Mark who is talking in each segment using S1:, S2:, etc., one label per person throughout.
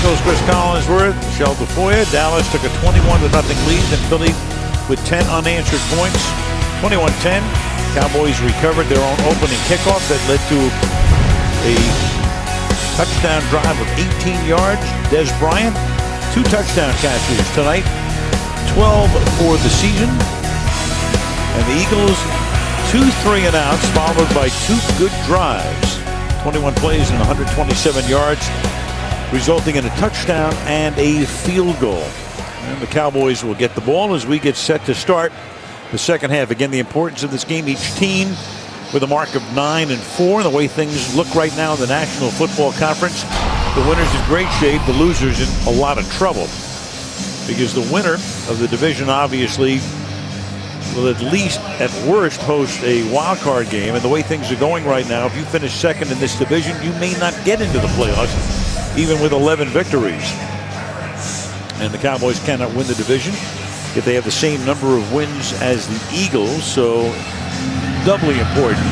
S1: Nichols, Chris Collinsworth, Michelle DeFoya. Dallas took a 21-0 lead, and Philly with 10 unanswered points. 21-10. Cowboys recovered their own opening kickoff that led to a touchdown drive of 18 yards. Des Bryant, 2 touchdown catches tonight, 12 for the season. And the Eagles, 2 3-and-outs, followed by 2 good drives. 21 plays and 127 yards, resulting in a touchdown and a field goal. And the Cowboys will get the ball as we get set to start the second half. Again, the importance of this game, each team with a mark of 9-4. The way things look right now in the National Football Conference, the winners in great shape, the losers in a lot of trouble. Because the winner of the division obviously will at least at worst host a wild card game. And the way things are going right now, if you finish second in this division, you may not get into the playoffs even with 11 victories. And the Cowboys cannot win the division if they have the same number of wins as the Eagles. So doubly important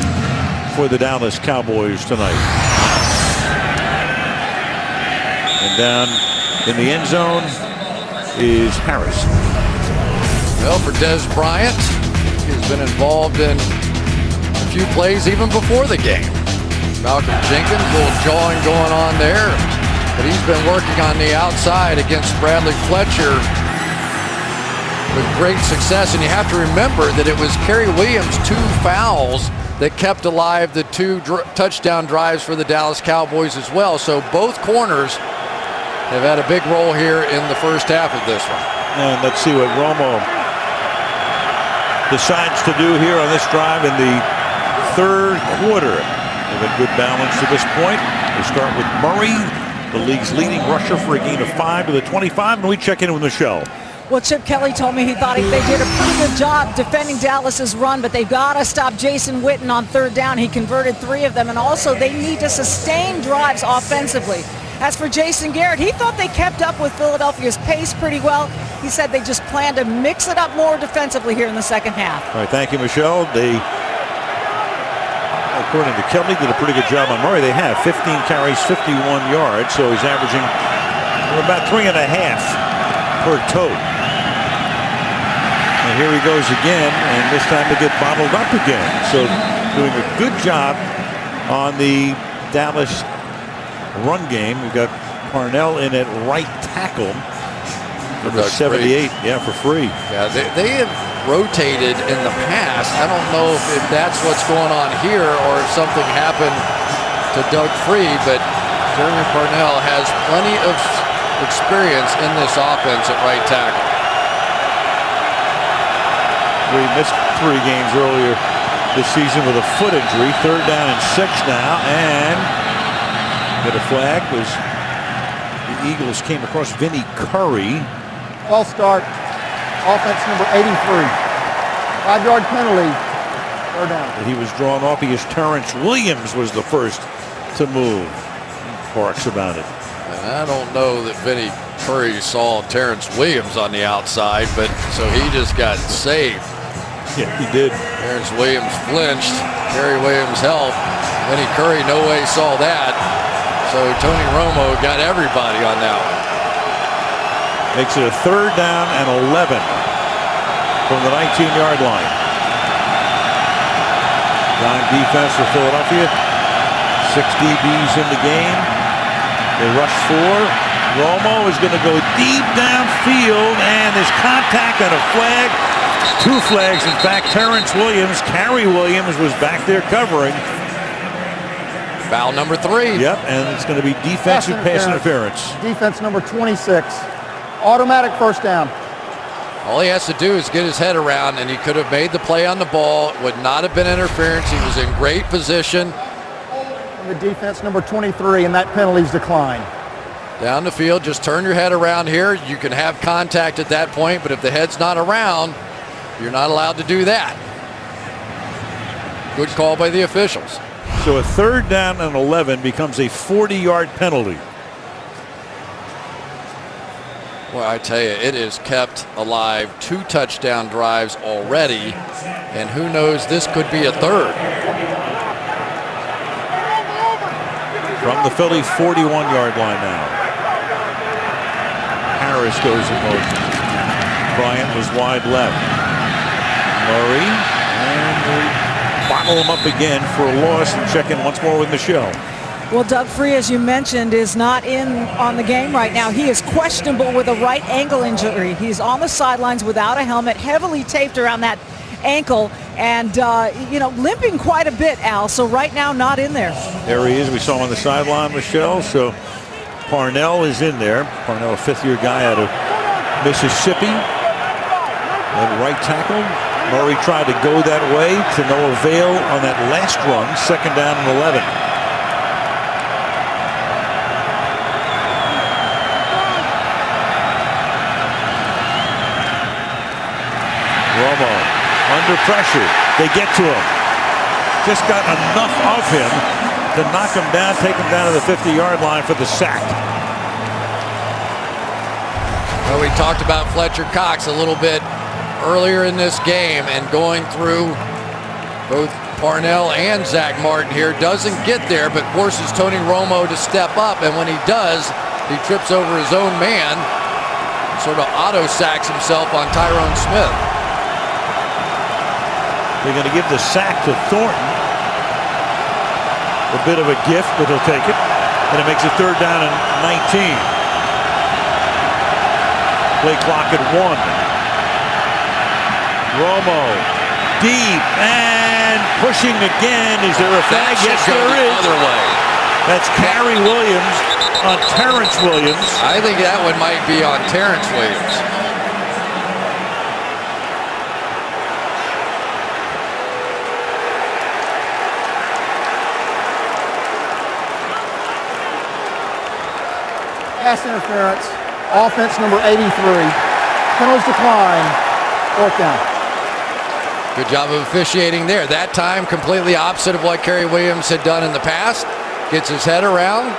S1: for the Dallas Cowboys tonight. And down in the end zone is Harris.
S2: Well, for Des Bryant, he's been involved in a few plays even before the game. Malcolm Jenkins, a little jawing going on there, but he's been working on the outside against Bradley Fletcher with great success. And you have to remember that it was Kerry Williams' 2 fouls that kept alive the 2 touchdown drives for the Dallas Cowboys as well. So both corners have had a big role here in the first half of this one.
S1: And let's see what Romo decides to do here on this drive in the third quarter. They've had good balance to this point. They start with Murray, the league's leading rusher, for a gain of 5 to the 25. And we check in with Michelle.
S3: Well, Chip Kelly told me he thought they did a pretty good job defending Dallas's run, but they've got to stop Jason Witten on third down. He converted 3 of them, and also they need to sustain drives offensively. As for Jason Garrett, he thought they kept up with Philadelphia's pace pretty well. He said they just plan to mix it up more defensively here in the second half.
S1: All right, thank you, Michelle. They, according to Kelly, did a pretty good job on Murray. They have 15 carries, 51 yards, so he's averaging about 3.5 per tote. And here he goes again, and this time they get bottled up again. So doing a good job on the Dallas run game. We've got Parnell in at right tackle. Number 78, yeah, for free.
S2: Yeah, they have rotated in the past. I don't know if that's what's going on here or if something happened to Doug Free, but Jeremy Parnell has plenty of experience in this offense at right tackle.
S1: We missed 3 games earlier this season with a foot injury. 3rd down and 6 now, and get a flag was the Eagles came across Vinnie Curry.
S4: False start, offense number 83. 5-yard penalty, 3rd down.
S1: He was drawn off because Terrence Williams was the first to move. Barks about it.
S2: And I don't know that Vinnie Curry saw Terrence Williams on the outside, but so he just got saved.
S1: Yeah, he did.
S2: Terrence Williams flinched. Kerry Williams helped. Vinnie Curry no way saw that. So Tony Romo got everybody on that one.
S1: Makes it a 3rd down and 11 from the 19-yard line. Dime defense for Philadelphia. 6 DBs in the game. They rush 4. Romo is going to go deep downfield, and there's contact and a flag. 2 flags, in fact. Terrence Williams, Kerry Williams was back there covering.
S2: Foul number 3.
S1: Yep, and it's going to be defensive pass interference.
S4: Defense number 26. Automatic 1st down.
S2: All he has to do is get his head around, and he could have made the play on the ball. It would not have been interference. He was in great position.
S4: And the defense number 23, and that penalty's declined.
S2: Down the field, just turn your head around here. You can have contact at that point, but if the head's not around, you're not allowed to do that. Good call by the officials.
S1: So a 3rd down and 11 becomes a 40-yard penalty.
S2: Well, I tell you, it is kept alive. 2 touchdown drives already, and who knows, this could be a 3rd.
S1: From the Philly 41-yard line now. Harris goes in motion. Bryant was wide left. Murray, and they bottle him up again for a loss and check in once more with Michelle.
S3: Well, Doug Free, as you mentioned, is not in on the game right now. He is questionable with a right ankle injury. He's on the sidelines without a helmet, heavily taped around that ankle, and limping quite a bit, Al. So right now, not in there.
S1: There he is. We saw him on the sideline, Michelle. So Parnell is in there. Parnell, a fifth-year guy out of Mississippi. At right tackle. Murray tried to go that way to no avail on that last run. Second down and 11. Romo under pressure. They get to him. Just got enough of him to knock him down, take him down to the 50-yard line for the sack.
S2: Well, we talked about Fletcher Cox a little bit earlier in this game, and going through both Parnell and Zach Martin here, doesn't get there, but forces Tony Romo to step up, and when he does, he trips over his own man, sort of auto-sacks himself on Tyrone Smith.
S1: They're going to give the sack to Thornton. A bit of a gift, but he'll take it. And it makes it third down and 19. Play clock at 1. Romo deep and pushing again. Is there a flag? Yes, there is.
S2: Other way.
S1: That's Cary Williams on Terrence Williams.
S2: I think that one might be on Terrence Williams.
S4: Pass interference. Offense number 83. Penalties decline. Fourth down.
S2: Good job of officiating there. That time completely opposite of what Cary Williams had done in the past. Gets his head around.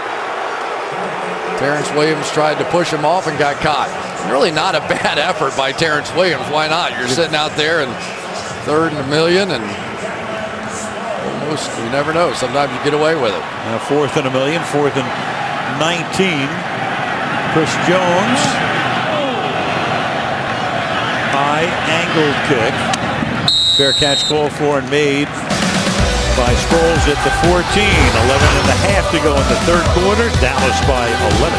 S2: Terrence Williams tried to push him off and got caught. Really not a bad effort by Terrence Williams. Why not? You're sitting out there in third and a million, and almost, you never know. Sometimes you get away with it.
S1: Fourth and a million, fourth and 19. Chris Jones. High angled kick. Fair catch called for and made by Sproles at the 14. 11 and a half to go in the third quarter. Dallas by 11.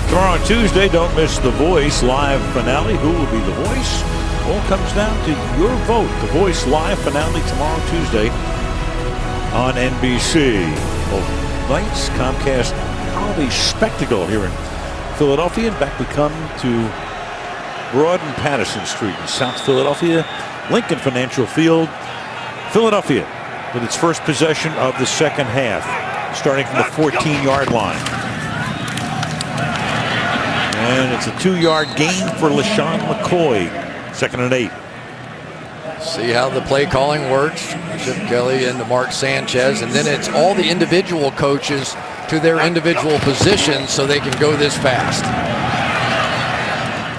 S1: Tomorrow on Tuesday, don't miss The Voice live finale. Who will be The Voice? All comes down to your vote. The Voice live finale tomorrow Tuesday on NBC. Both nights, Comcast holiday spectacle here in Philadelphia. And back we come to Broad and Patterson Street in South Philadelphia. Lincoln Financial Field. Philadelphia with its first possession of the second half, starting from the 14-yard line. And it's a 2-yard gain for LaShawn McCoy. Second and 8.
S2: See how the play calling works. Chip Kelly into Mark Sanchez, and then it's all the individual coaches to their individual positions so they can go this fast.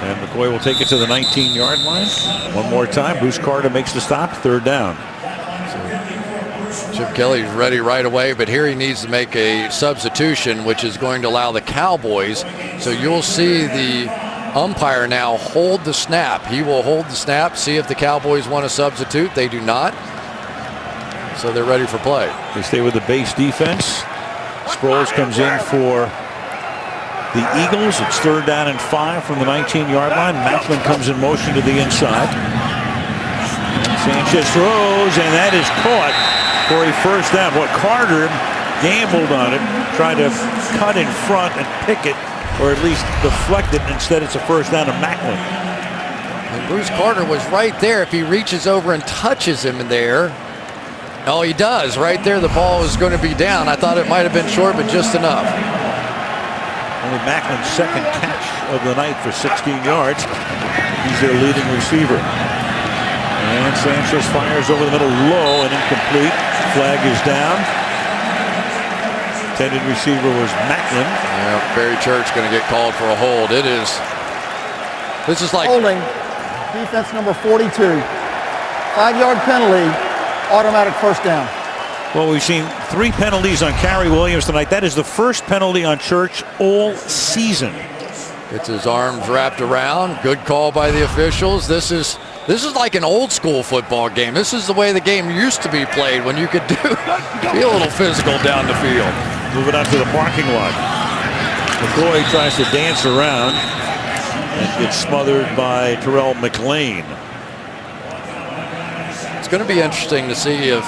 S1: And McCoy will take it to the 19-yard line. One more time. Bruce Carter makes the stop. Third down.
S2: Chip Kelly's ready right away, but here he needs to make a substitution, which is going to allow the Cowboys. So you'll see the umpire now hold the snap. He will hold the snap, see if the Cowboys want to substitute. They do not. So they're ready for play.
S1: They stay with the base defense. Sproles comes in for the Eagles. It's third down and 5 from the 19-yard line. Macklin comes in motion to the inside. Sanchez throws, and that is caught for a first down. What Carter gambled on it, tried to cut in front and pick it, or at least deflect it. Instead, it's a first down to Macklin.
S2: And Bruce Carter was right there. If he reaches over and touches him in there, oh, he does. Right there, the ball is going to be down. I thought it might have been short, but just enough.
S1: Only Macklin's second catch of the night for 16 yards. He's their leading receiver. And Sanchez fires over the middle low and incomplete. Flag is down. Intended receiver was Macklin.
S2: Yeah, Barry Church going to get called for a hold. This is like
S4: holding. Defense number 42. 5-yard penalty. Automatic first down.
S1: Well, we've seen 3 penalties on Cary Williams tonight. That is the first penalty on Church all season.
S2: Gets his arms wrapped around. Good call by the officials. This is like an old school football game. This is the way the game used to be played, when you could be a little physical down the field.
S1: Moving out to the parking lot. McCoy tries to dance around and gets smothered by Terrell McLean.
S2: It's going to be interesting to see if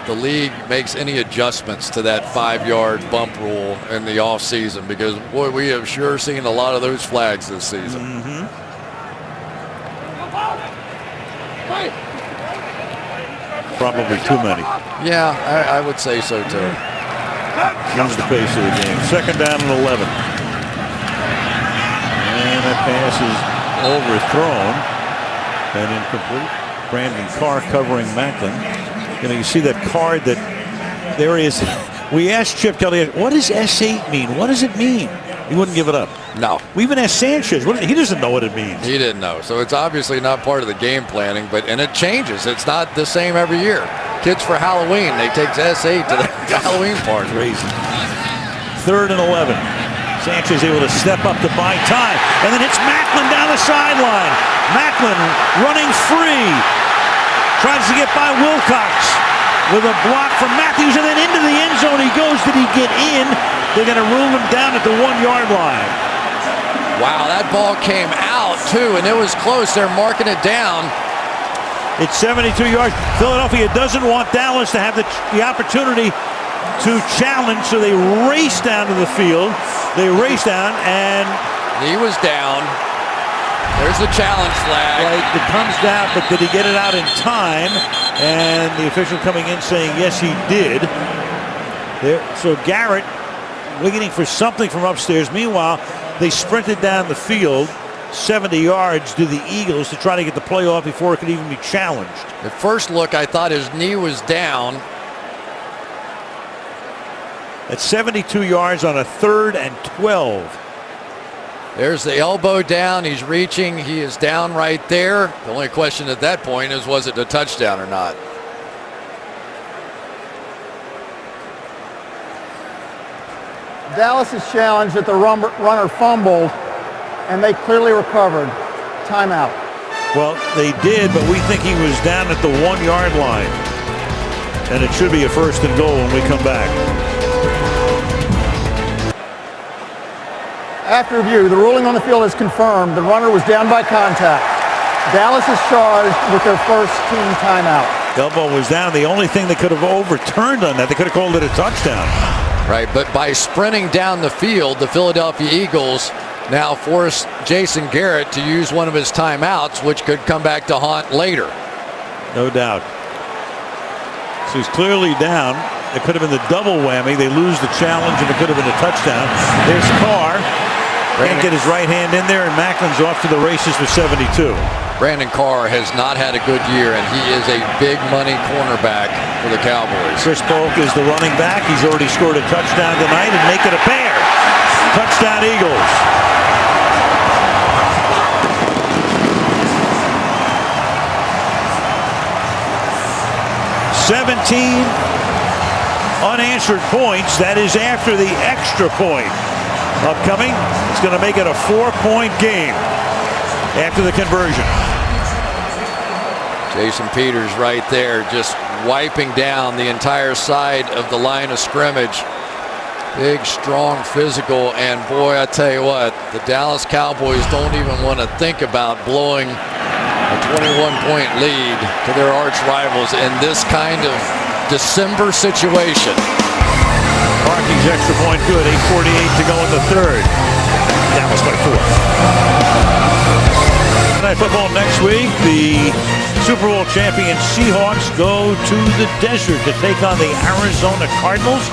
S2: the league makes any adjustments to that 5-yard bump rule in the offseason, because boy, we have sure seen a lot of those flags this season.
S1: Probably too many.
S2: Yeah, I would say so too.
S1: Comes the pace of the game. Second down and 11. And that pass is overthrown and incomplete. Brandon Carr covering Macklin. You know, you see that card that there is. We asked Chip Kelly, what does S8 mean? What does it mean? He wouldn't give it up.
S2: No.
S1: We even asked Sanchez. He doesn't know what it means.
S2: He didn't know. So it's obviously not part of the game planning, and it changes. It's not the same every year. Kids for Halloween, they take S8 to the Halloween party.
S1: Crazy. Third and 11. Sanchez able to step up to buy time. And then it's Macklin down the sideline. Macklin running free. Tries to get by Wilcox with a block from Matthews, and then into the end zone he goes. Did he get in? They're going to rule him down at the 1-yard line.
S2: Wow, that ball came out too, and it was close. They're marking it down.
S1: It's 72 yards. Philadelphia doesn't want Dallas to have the opportunity to challenge, so they race down to the field. They race down, and
S2: he was down. There's the challenge flag.
S1: Right, it comes down, but did he get it out in time? And the official coming in saying, yes, he did. There, so Garrett waiting for something from upstairs. Meanwhile, they sprinted down the field 70 yards to the Eagles to try to get the play off before it could even be challenged.
S2: At first look, I thought his knee was down.
S1: At 72 yards on a 3rd and 12.
S2: There's the elbow down. He's reaching. He is down right there. The only question at that point is, was it a touchdown or not?
S4: Dallas is challenged that the runner fumbled, and they clearly recovered. Timeout.
S1: Well, they did, but we think he was down at the 1-yard line. And it should be a 1st and goal when we come back.
S4: After review, the ruling on the field is confirmed. The runner was down by contact. Dallas is charged with their first team timeout.
S1: Elbow was down. The only thing they could have overturned on that, they could have called it a touchdown.
S2: Right, but by sprinting down the field, the Philadelphia Eagles now force Jason Garrett to use one of his timeouts, which could come back to haunt later.
S1: No doubt. So he's clearly down. It could have been the double whammy. They lose the challenge, and it could have been a touchdown. There's Carr. Can't get his right hand in there, and Macklin's off to the races for 72.
S2: Brandon Carr has not had a good year, and he is a big money cornerback for the Cowboys.
S1: Chris Polk is the running back. He's already scored a touchdown tonight and make it a pair. Touchdown Eagles. $17 unanswered points. That is after the extra point. Upcoming, it's going to make it a 4-point game after the conversion.
S2: Jason Peters right there, just wiping down the entire side of the line of scrimmage. Big, strong, physical, and boy, I tell you what, the Dallas Cowboys don't even want to think about blowing a 21-point lead to their arch rivals in this kind of December situation.
S1: Parking's extra point good. 8:48 to go in the 3rd. Dallas by 4. Tonight football next week. The Super Bowl champion Seahawks go to the desert to take on the Arizona Cardinals.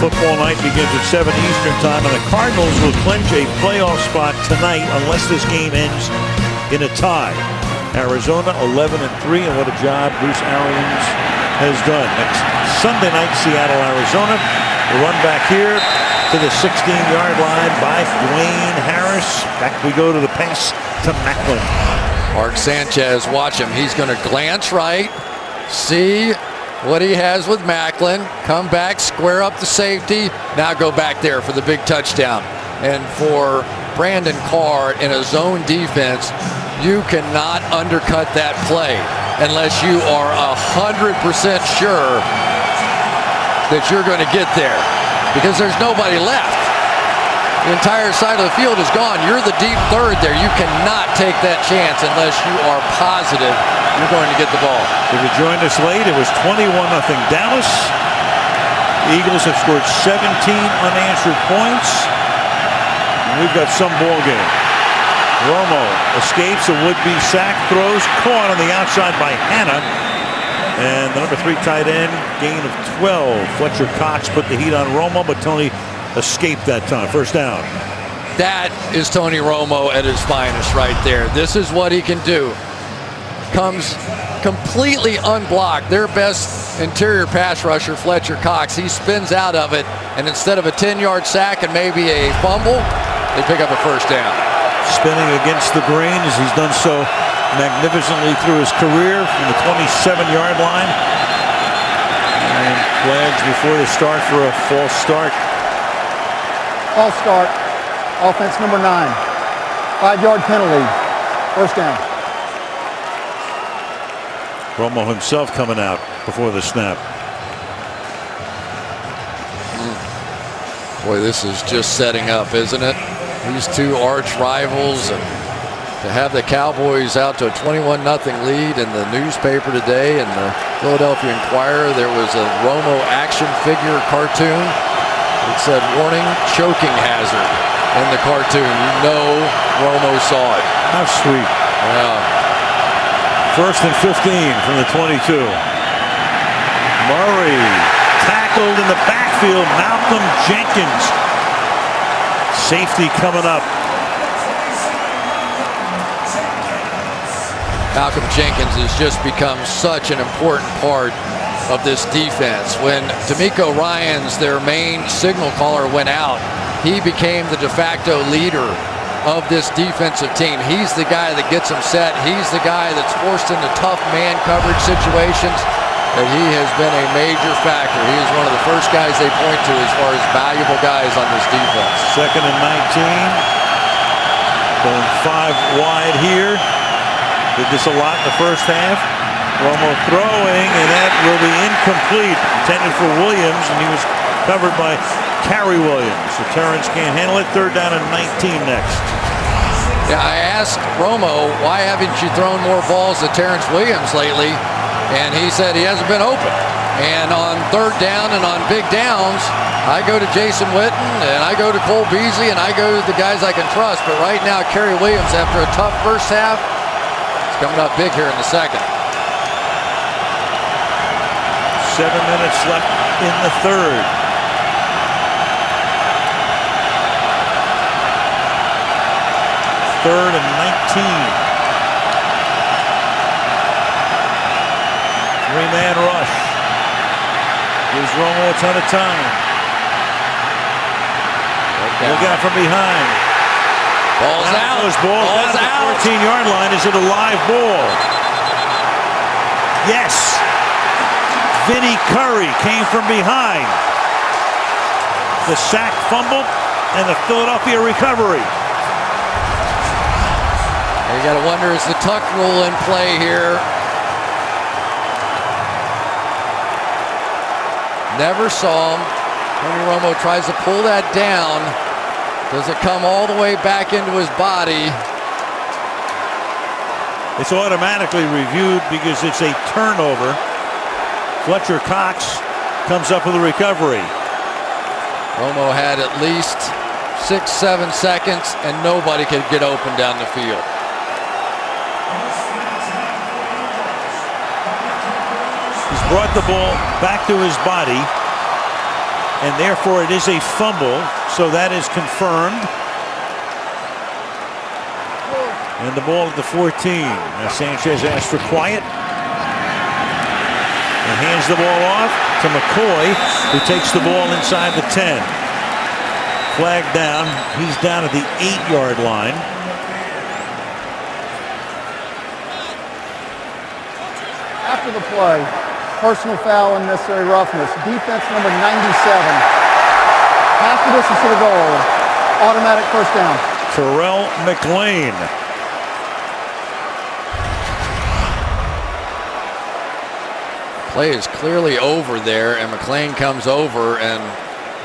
S1: Football night begins at 7 Eastern time, and the Cardinals will clinch a playoff spot tonight unless this game ends in a tie. Arizona 11-3, and what a job Bruce Arians has done. Next Sunday night, Seattle, Arizona. The run back here to the 16-yard line by Dwayne Harris. Back we go to the pass to Macklin.
S2: Mark Sanchez, watch him. He's going to glance right, see what he has with Macklin, come back, square up the safety, now go back there for the big touchdown. And for Brandon Carr in a zone defense, you cannot undercut that play unless you are 100% sure that you're going to get there, because there's nobody left. The entire side of the field is gone. You're the deep third there. You cannot take that chance unless you are positive you're going to get the ball.
S1: If you joined us late, it was 21-0 Dallas. The Eagles have scored 17 unanswered points. And we've got some ball game. Romo escapes a would-be sack, throws, caught on the outside by Hanna. And the number 3 tight end, gain of 12. Fletcher Cox put the heat on Romo, but Tony escaped that time. First down.
S2: That is Tony Romo at his finest right there. This is what he can do. Comes completely unblocked. Their best interior pass rusher, Fletcher Cox, he spins out of it, and instead of a 10-yard sack and maybe a fumble, they pick up a first down.
S1: Spinning against the grain, as he's done so magnificently through his career, from the 27-yard line. And flags before the start for a false start.
S4: False start. Offense number 9. 5-yard penalty. First down.
S1: Romo himself coming out before the snap.
S2: Boy, this is just setting up, isn't it? These two arch rivals, and to have the Cowboys out to a 21-0 lead in the newspaper today, in the Philadelphia Inquirer, there was a Romo action figure cartoon. It said, "Warning, choking hazard," in the cartoon. You know Romo saw it.
S1: How sweet.
S2: Yeah.
S1: First and 15 from the 22. Murray tackled in the backfield. Malcolm Jenkins. Safety coming up.
S2: Malcolm Jenkins has just become such an important part of this defense. When D'Amico Ryans, their main signal caller, went out, he became the de facto leader of this defensive team. He's the guy that gets them set. He's the guy that's forced into tough man coverage situations. That he has been a major factor. He is one of the first guys they point to as far as valuable guys on this defense.
S1: Second and 19. Going 5 wide here. Did this a lot in the first half. Romo throwing, and that will be incomplete. Intended for Williams, and he was covered by Carey Williams. So Terrence can't handle it. Third down and 19 next.
S2: Yeah, I asked Romo, why haven't you thrown more balls to Terrence Williams lately? And he said he hasn't been open. And on third down and on big downs, I go to Jason Witten, and I go to Cole Beasley, and I go to the guys I can trust. But right now, Carey Williams, after a tough first half, is coming up big here in the second.
S1: 7 minutes left in the third. Third and 19. 3-man rush. Gives Romo a ton of time. Look out from behind.
S2: Ball's out.
S1: Ball's out. The 14-yard line. Is it a live ball? Yes. Vinny Curry came from behind. The sack fumble and the Philadelphia recovery.
S2: You got to wonder, is the tuck rule in play here? Never saw him. Tony Romo tries to pull that down. Does it come all the way back into his body?
S1: It's automatically reviewed because it's a turnover. Fletcher Cox comes up with a recovery.
S2: Romo had at least 6-7 seconds, and nobody could get open down the field.
S1: He's brought the ball back to his body, and therefore it is a fumble, so that is confirmed. And the ball at the 14. Now Sanchez asks for quiet and hands the ball off to McCoy, who takes the ball inside the 10. Flag down. He's down at the 8-yard line.
S4: After the play, personal foul and necessary roughness. Defense number 97. Half the distance to the goal. Automatic first down.
S1: Terrell McLean.
S2: Play is clearly over there, and McLean comes over, and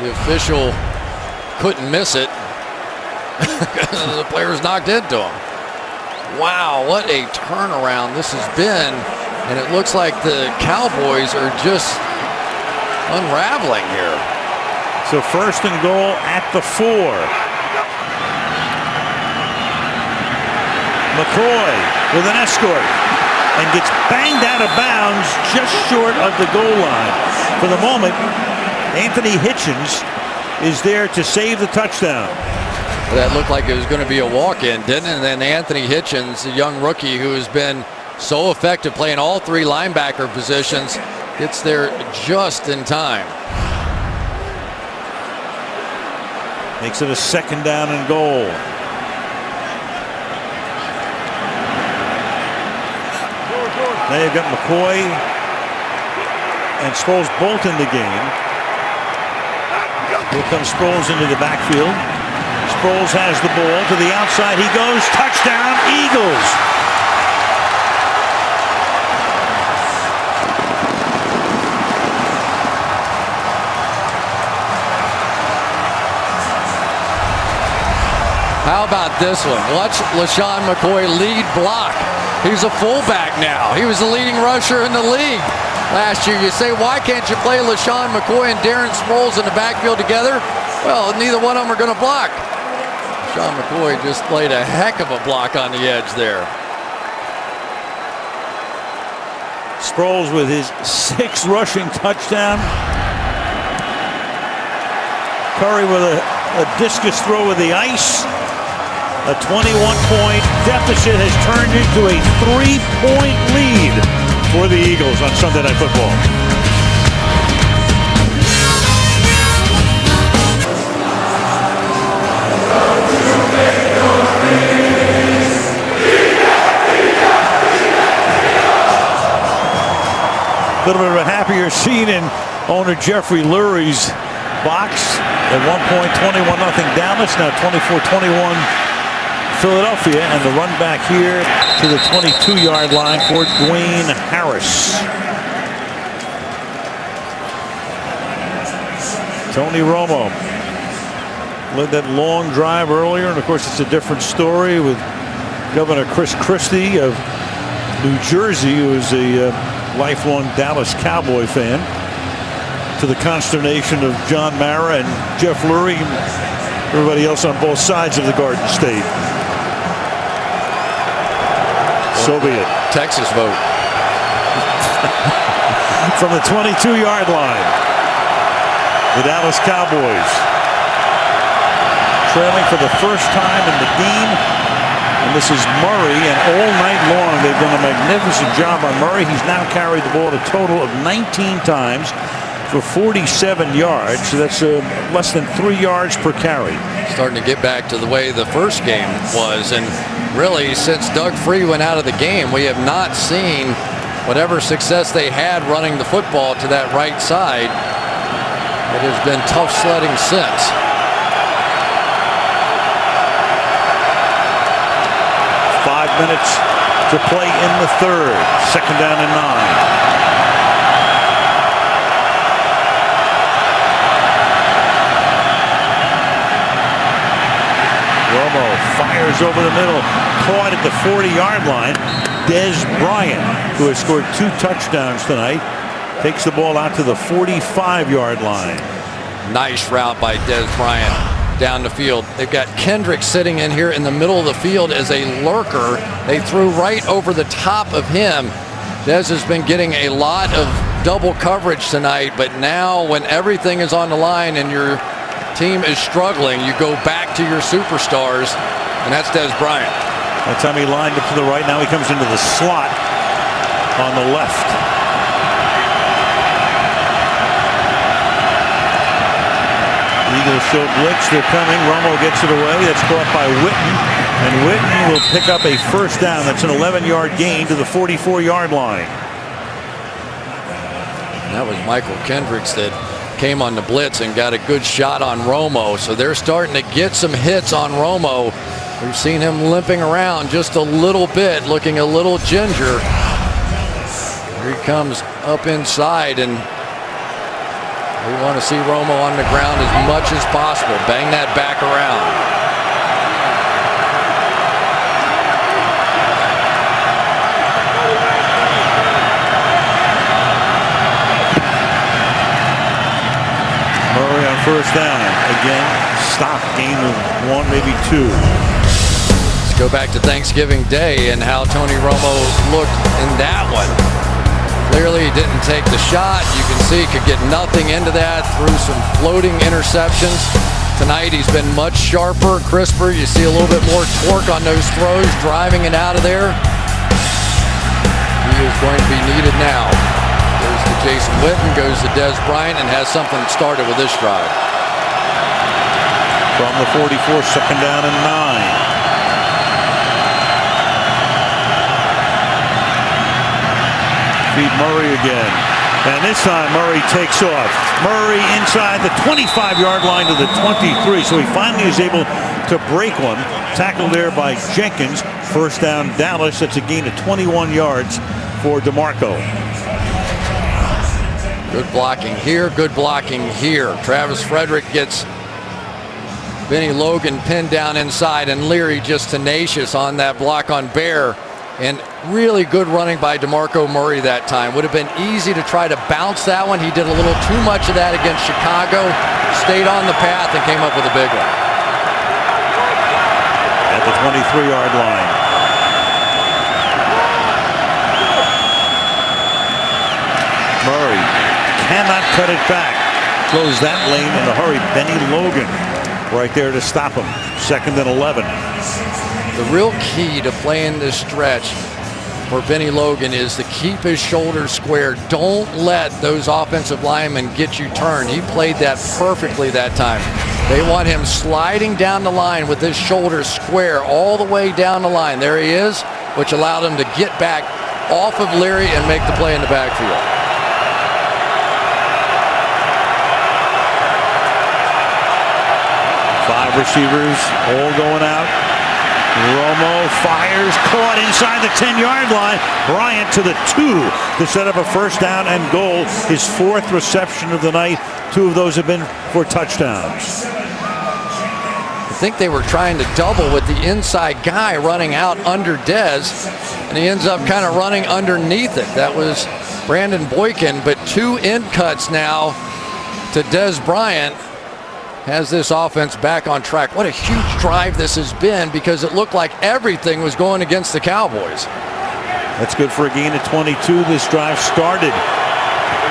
S2: the official couldn't miss it. The player's knocked into him. Wow, what a turnaround this has been. And it looks like the Cowboys are just unraveling here.
S1: So first and goal at the 4. McCoy with an escort and gets banged out of bounds just short of the goal line. For the moment, Anthony Hitchens is there to save the touchdown.
S2: That looked like it was going to be a walk-in, didn't it? And then Anthony Hitchens, a young rookie who has been so effective playing all 3 linebacker positions, gets there just in time.
S1: Makes it a second down and goal. Now you've got McCoy and Sproles both in the game. Here comes Sproles into the backfield. Sproles has the ball to the outside. He goes. Touchdown, Eagles.
S2: How about this one? Watch LaShawn McCoy lead block. He's a fullback now. He was the leading rusher in the league last year. You say, why can't you play LaShawn McCoy and Darren Sproles in the backfield together? Well, neither one of them are going to block. LaShawn McCoy just played a heck of a block on the edge there.
S1: Sproles with his 6th rushing touchdown. Curry with a discus throw with the ice. A 21-point deficit has turned into a 3-point lead for the Eagles on Sunday Night Football. A little bit of a happier scene in owner Jeffrey Lurie's box. At one point, 21-0 Dallas, now 24-21 Philadelphia, and the run back here to the 22-yard line for Dwayne Harris. Tony Romo led that long drive earlier, and of course it's a different story with Governor Chris Christie of New Jersey, who is a lifelong Dallas Cowboy fan, to the consternation of John Mara and Jeff Lurie and everybody else on both sides of the Garden State. So be it.
S2: Texas vote.
S1: From the 22-yard line, the Dallas Cowboys trailing for the first time in the game. And this is Murray, and all night long they've done a magnificent job on Murray. He's now carried the ball a total of 19 times for 47 yards. So that's less than 3 yards per carry.
S2: Starting to get back to the way the first game was, and really, since Doug Free went out of the game, we have not seen whatever success they had running the football to that right side. It has been tough sledding since.
S1: Five minutes to play in the third. Second down and 9. Romo fires over the middle, caught at the 40-yard line. Dez Bryant, who has scored 2 touchdowns tonight, takes the ball out to the 45-yard line.
S2: Nice route by Dez Bryant down the field. They've got Kendrick sitting in here in the middle of the field as a lurker. They threw right over the top of him. Dez has been getting a lot of double coverage tonight, but now when everything is on the line and your team is struggling, you go back to your superstars, and that's Dez Bryant.
S1: That time he lined up to the right. Now he comes into the slot on the left. Eagles show blitz. They're coming. Romo gets it away. That's caught by Witten, and Witten will pick up a first down. That's an 11-yard gain to the 44-yard line.
S2: That was Michael Kendricks that came on the blitz and got a good shot on Romo. So they're starting to get some hits on Romo We've seen him limping around just a little bit, looking a little ginger. Here he comes up inside, and we want to see Romo on the ground as much as possible. Bang that back around.
S1: Murray on first down. Again, stop, gain of 1, maybe 2.
S2: Let's go back to Thanksgiving Day and how Tony Romo looked in that one. Clearly he didn't take the shot. You can see he could get nothing into that, threw some floating interceptions. Tonight he's been much sharper, crisper. You see a little bit more torque on those throws, driving it out of there. He is going to be needed now. Goes to Jason Witten, goes to Dez Bryant, and has something started with this drive.
S1: From the 44, second down and 9. Feed Murray again. And this time Murray takes off. Murray inside the 25-yard line to the 23. So he finally is able to break one. Tackled there by Jenkins. First down Dallas. That's a gain of 21 yards for DeMarco.
S2: Good blocking here, good blocking here. Travis Frederick gets Benny Logan pinned down inside, and Leary just tenacious on that block on Bear. And really good running by DeMarco Murray that time. Would have been easy to try to bounce that one. He did a little too much of that against Chicago. Stayed on the path and came up with a big one.
S1: At the 23-yard line. Murray cannot cut it back. Close that lane in a hurry. Benny Logan right there to stop him. Second and 11.
S2: The real key to playing this stretch for Benny Logan is to keep his shoulders square. Don't let those offensive linemen get you turned. He played that perfectly that time. They want him sliding down the line with his shoulders square all the way down the line. There he is, which allowed him to get back off of Leary and make the play in the backfield.
S1: Five receivers all going out. Romo fires, caught inside the 10-yard line. Bryant to the 2 to set up a first down and goal. His 4th reception of the night. 2 of those have been for touchdowns.
S2: I think they were trying to double with the inside guy running out under Dez, and he ends up kind of running underneath it. That was Brandon Boykin, but 2 in cuts now to Dez Bryant. Has this offense back on track. What a huge drive this has been, because it looked like everything was going against the Cowboys.
S1: That's good for a gain of 22. This drive started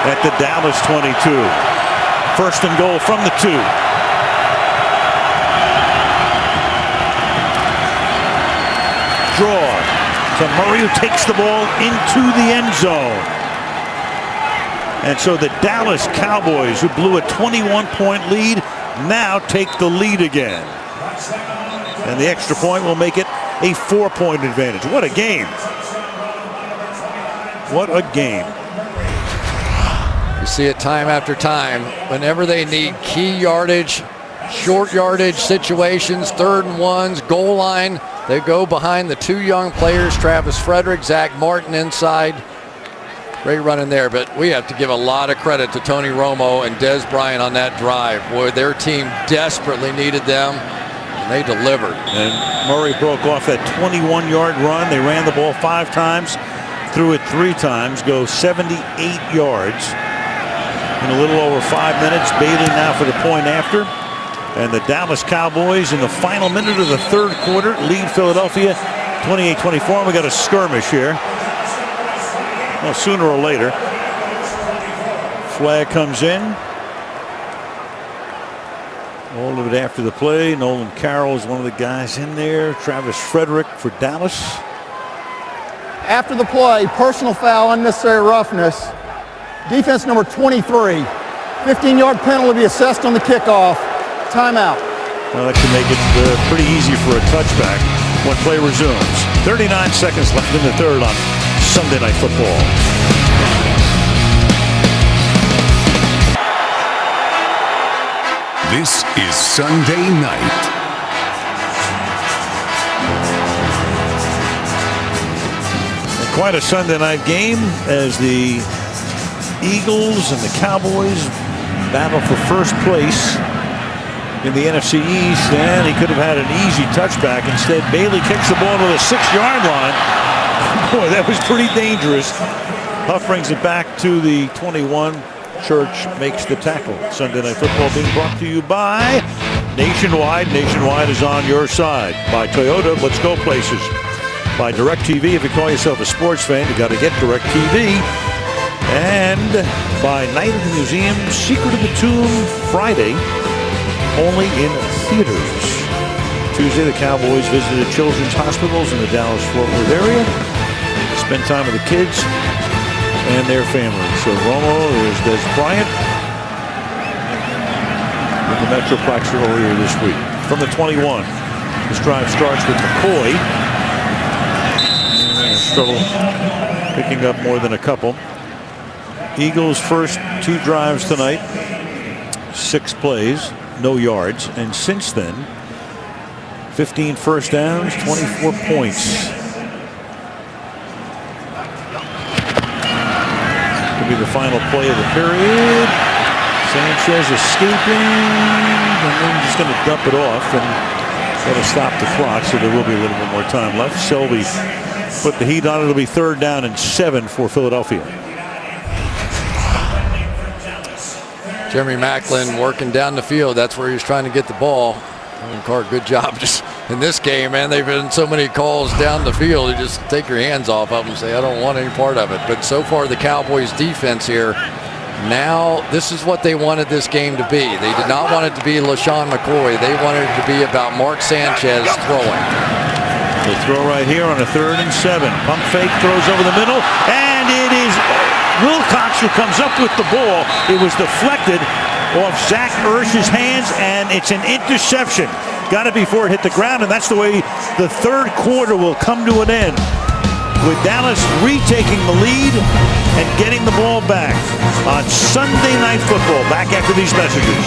S1: at the Dallas 22. First and goal from the 2. Draw to Murray, who takes the ball into the end zone. And so the Dallas Cowboys, who blew a 21-point lead, now take the lead again. And the extra point will make it a 4-point advantage. What a game. What a game.
S2: You see it time after time. Whenever they need key yardage, short yardage situations, 3rd and 1s, goal line, they go behind the 2 young players, Travis Frederick, Zach Martin inside. Great run in there, but we have to give a lot of credit to Tony Romo and Dez Bryant on that drive. Boy, their team desperately needed them, and they delivered.
S1: And Murray broke off that 21-yard run. They ran the ball 5 times, threw it 3 times, go 78 yards in a little over 5 minutes. Bailey now for the point after. And the Dallas Cowboys in the final minute of the 3rd quarter lead Philadelphia 28-24. We got a skirmish here. Well, sooner or later. Flag comes in. All of it after the play. Nolan Carroll is one of the guys in there. Travis Frederick for Dallas.
S4: After the play, personal foul, unnecessary roughness. Defense number 23. 15-yard penalty to be assessed on the kickoff. Timeout.
S1: Well, that can make it pretty easy for a touchback when play resumes. 39 seconds left in the 3rd on Sunday Night Football.
S5: This is Sunday Night.
S1: Quite a Sunday night game as the Eagles and the Cowboys battle for first place in the NFC East, and he could have had an easy touchback. Instead, Bailey kicks the ball to the 6-yard line. Boy, that was pretty dangerous. Huff brings it back to the 21. Church makes the tackle. Sunday Night Football being brought to you by Nationwide. Nationwide is on your side. By Toyota, let's go places. By DirecTV, if you call yourself a sports fan, you got to get DirecTV. And by Night of the Museum, Secret of the Tomb, Friday, only in theaters. Tuesday, the Cowboys visited children's hospitals in the Dallas-Fort Worth area. Spend time with the kids and their families. So Romo, there's Des Bryant in the Metroplex earlier this week. From the 21, this drive starts with McCoy. Struggle picking up more than a couple. Eagles' first 2 drives tonight, 6 plays, no yards, and since then 15 first downs, 24 points. Could be the final play of the period. Sanchez escaping, and then just going to dump it off and going to stop the clock, so there will be a little bit more time left. Selby put the heat on it. It'll be 3rd down and 7 for Philadelphia.
S2: Jeremy Maclin working down the field. That's where he's trying to get the ball. Carr, good job just in this game, man. They've been so many calls down the field. You just take your hands off of them and say, I don't want any part of it. But so far, the Cowboys defense here, now this is what they wanted this game to be. They did not want it to be LaShawn McCoy. They wanted it to be about Mark Sanchez throwing.
S1: The throw right here on a 3rd and 7. Pump fake, throws over the middle, and it is Wilcox who comes up with the ball. It was deflected off Zach Ertz's hands, and it's an interception. Got it before it hit the ground, and that's the way the 3rd quarter will come to an end, with Dallas retaking the lead and getting the ball back on Sunday Night Football. Back after these messages.